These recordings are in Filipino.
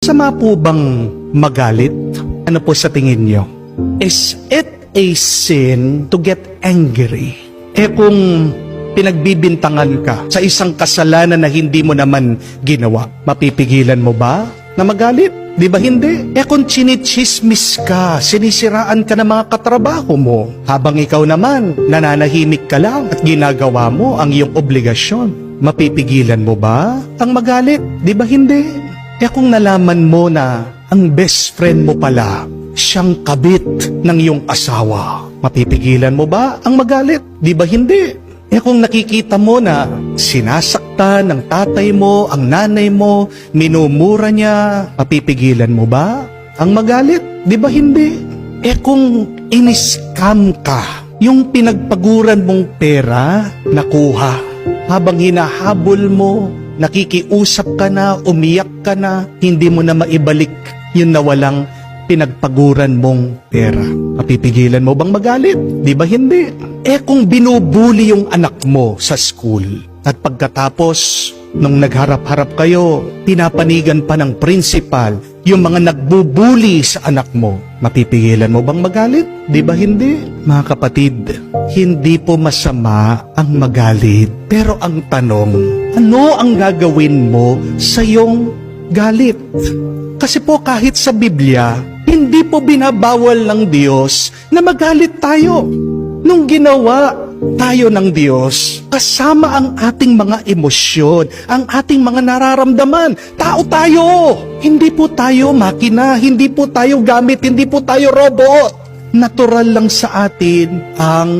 Masama po bang magalit? Ano po sa tingin nyo? Is it a sin to get angry? Kung pinagbibintangan ka sa isang kasalanan na hindi mo naman ginawa, mapipigilan mo ba na magalit? Di ba hindi? Kung chinichismis ka, sinisiraan ka ng mga katrabaho mo, habang ikaw naman, nananahimik ka lang at ginagawa mo ang iyong obligasyon, mapipigilan mo ba ang magalit? Di ba hindi? Kung nalaman mo na ang best friend mo pala, siyang kabit ng iyong asawa, mapipigilan mo ba ang magalit? Di ba hindi? Kung nakikita mo na sinasaktan ng tatay mo, ang nanay mo, minumura niya, mapipigilan mo ba ang magalit? Di ba hindi? Kung in-scam ka, yung pinagpaguran mong pera, nakuha, habang hinahabol mo, nakikiusap ka na, umiyak ka na, hindi mo na maibalik yung nawalang pinagpaguran mong pera. Mapipigilan mo bang magalit? Di ba hindi? Kung binubuli yung anak mo sa school at pagkatapos nung nagharap-harap kayo, pinapanigan pa ng principal yung mga nagbubuli sa anak mo, mapipigilan mo bang magalit? Di ba hindi? Mga kapatid, hindi po masama ang magalit. Pero ang tanong, ano ang gagawin mo sa iyong galit? Kasi po kahit sa Biblia, hindi po binabawal ng Diyos na magalit tayo. Nung ginawa tayo ng Diyos, kasama ang ating mga emosyon, ang ating mga nararamdaman. Tao tayo! Hindi po tayo makina, hindi po tayo gamit, hindi po tayo robot. Natural lang sa atin ang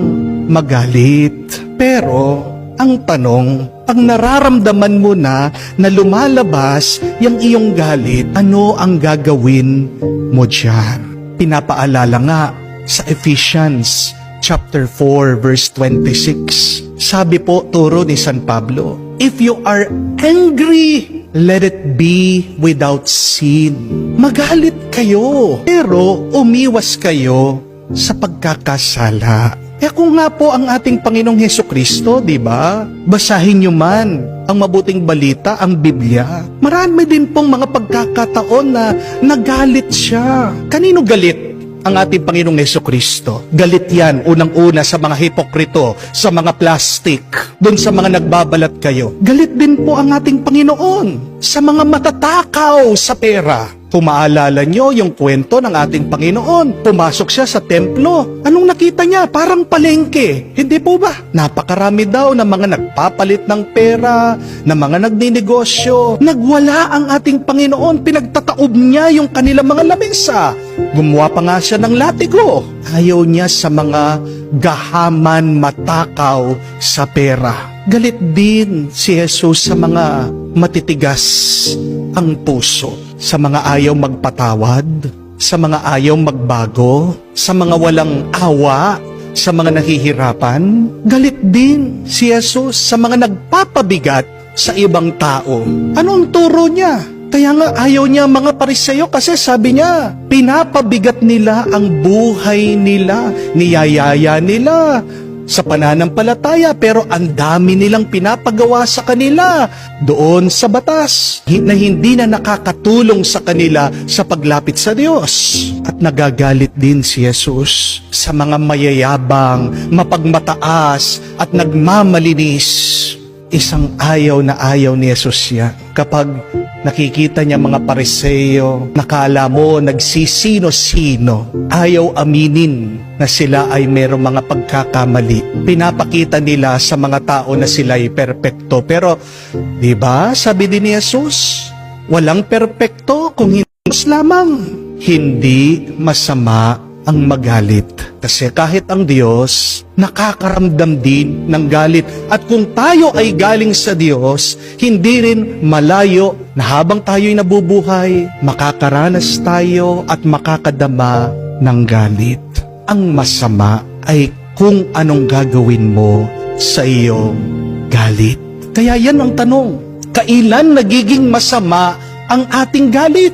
magalit. Pero, ang tanong, pag nararamdaman mo na lumalabas yung iyong galit, ano ang gagawin mo dyan? Pinapaalala nga sa Ephesians chapter 4 verse 26. Sabi po, turo ni San Pablo, if you are angry, let it be without sin. Magalit kayo, pero umiwas kayo sa pagkakasala. Kung nga po ang ating Panginoong Hesukristo, di ba? Basahin nyo man ang mabuting balita, ang Biblia. Marami din pong mga pagkakataon na nagalit siya. Kanino galit ang ating Panginoong Hesukristo? Galit yan, unang-una sa mga hipokrito, sa mga plastic, dun sa mga nagbabalat kayo. Galit din po ang ating Panginoon sa mga matatakaw sa pera. Kung maalala nyo yung kwento ng ating Panginoon, pumasok siya sa templo. Anong nakita niya? Parang palengke. Hindi po ba? Napakarami daw ng mga nagpapalit ng pera, ng mga nagninegosyo. Nagwala ang ating Panginoon, pinagtataob niya yung kanilang mga lamesa. Gumawa pa nga siya ng latigo. Ayaw niya sa mga gahaman matakaw sa pera. Galit din si Jesus sa mga matitigas ang puso, sa mga ayaw magpatawad, sa mga ayaw magbago, sa mga walang awa, sa mga nahihirapan. Galit din si Jesus sa mga nagpapabigat sa ibang tao. Anong turo niya? Kaya nga ayaw niya mga Pariseo kasi sabi niya, pinapabigat nila ang buhay nila, niyayaya nila sa pananampalataya, pero ang dami nilang pinapagawa sa kanila doon sa batas na hindi na nakakatulong sa kanila sa paglapit sa Diyos. At nagagalit din si Jesus sa mga mayayabang, mapagmataas at nagmamalinis. Isang ayaw na ayaw ni Jesus yan. Kapag nakikita niya mga Pariseo, nakala mo nagsisino-sino, ayaw aminin na sila ay mayroong mga pagkakamali. Pinapakita nila sa mga tao na sila ay perpekto. Pero, di ba, sabi din ni Jesus, walang perpekto kung hindi lamang. Hindi masama ang magalit. Kasi kahit ang Diyos, nakakaramdam din ng galit. At kung tayo ay galing sa Diyos, hindi rin malayo na habang tayo'y nabubuhay, makakaranas tayo at makakadama ng galit. Ang masama ay kung anong gagawin mo sa iyong galit. Kaya yan ang tanong, kailan nagiging masama ang ating galit?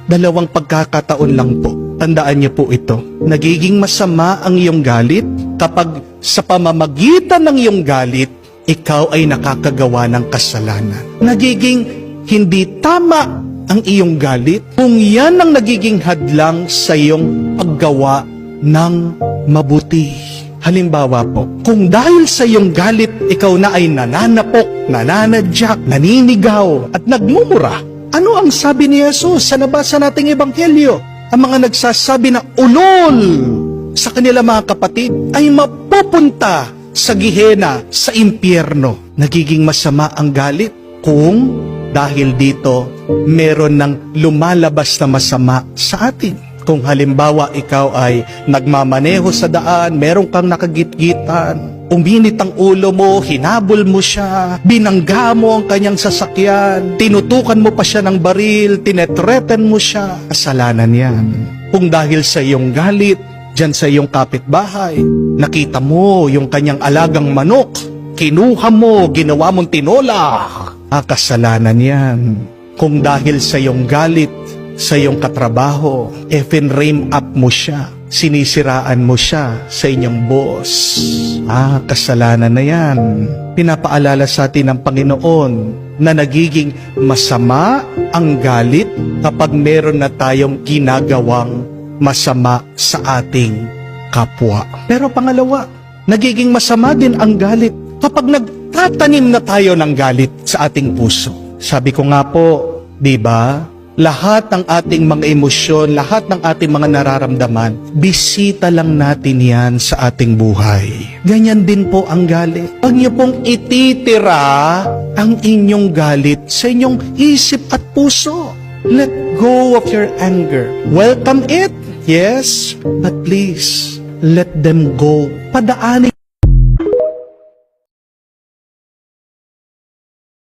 Dalawang pagkakataon lang po. Tandaan niyo po ito. Nagiging masama ang iyong galit kapag sa pamamagitan ng iyong galit, ikaw ay nakakagawa ng kasalanan. Nagiging hindi tama ang iyong galit, kung yan ang nagiging hadlang sa iyong paggawa ng mabuti. Halimbawa po, kung dahil sa iyong galit, ikaw na ay nananapok, nananadyak, naninigaw, at nagmumura, ano ang sabi ni Jesus sa nabasa nating ebanghelyo? Ang mga nagsasabi na ulol sa kanila mga kapatid ay mapupunta sa gihena, sa impyerno. Nagiging masama ang galit kung dahil dito meron ng lumalabas na masama sa atin. Kung halimbawa ikaw ay nagmamaneho sa daan, meron kang nakagitgitan, uminit ang ulo mo, hinabol mo siya, binangga mo ang kanyang sasakyan, tinutukan mo pa siya ng baril, tinetreten mo siya, kasalanan yan. Kung dahil sa iyong galit, dyan sa iyong kapitbahay, nakita mo yung kanyang alagang manok, kinuha mo, ginawa mong tinola, kasalanan yan. Kung dahil sa iyong galit, sa iyong katrabaho, frame up mo siya, sinisiraan mo siya sa inyong boss, kasalanan na yan. Pinapaalala sa atin ng Panginoon na nagiging masama ang galit kapag meron na tayong ginagawang masama sa ating kapwa. Pero pangalawa, nagiging masama din ang galit kapag nagtatanim na tayo ng galit sa ating puso. Sabi ko nga po, di ba? Lahat ng ating mga emosyon, lahat ng ating mga nararamdaman, bisita lang natin yan sa ating buhay. Ganyan din po ang galit. Huwag niyo pong ititira ang inyong galit sa inyong isip at puso. Let go of your anger. Welcome it, yes, but please, let them go. Padaanin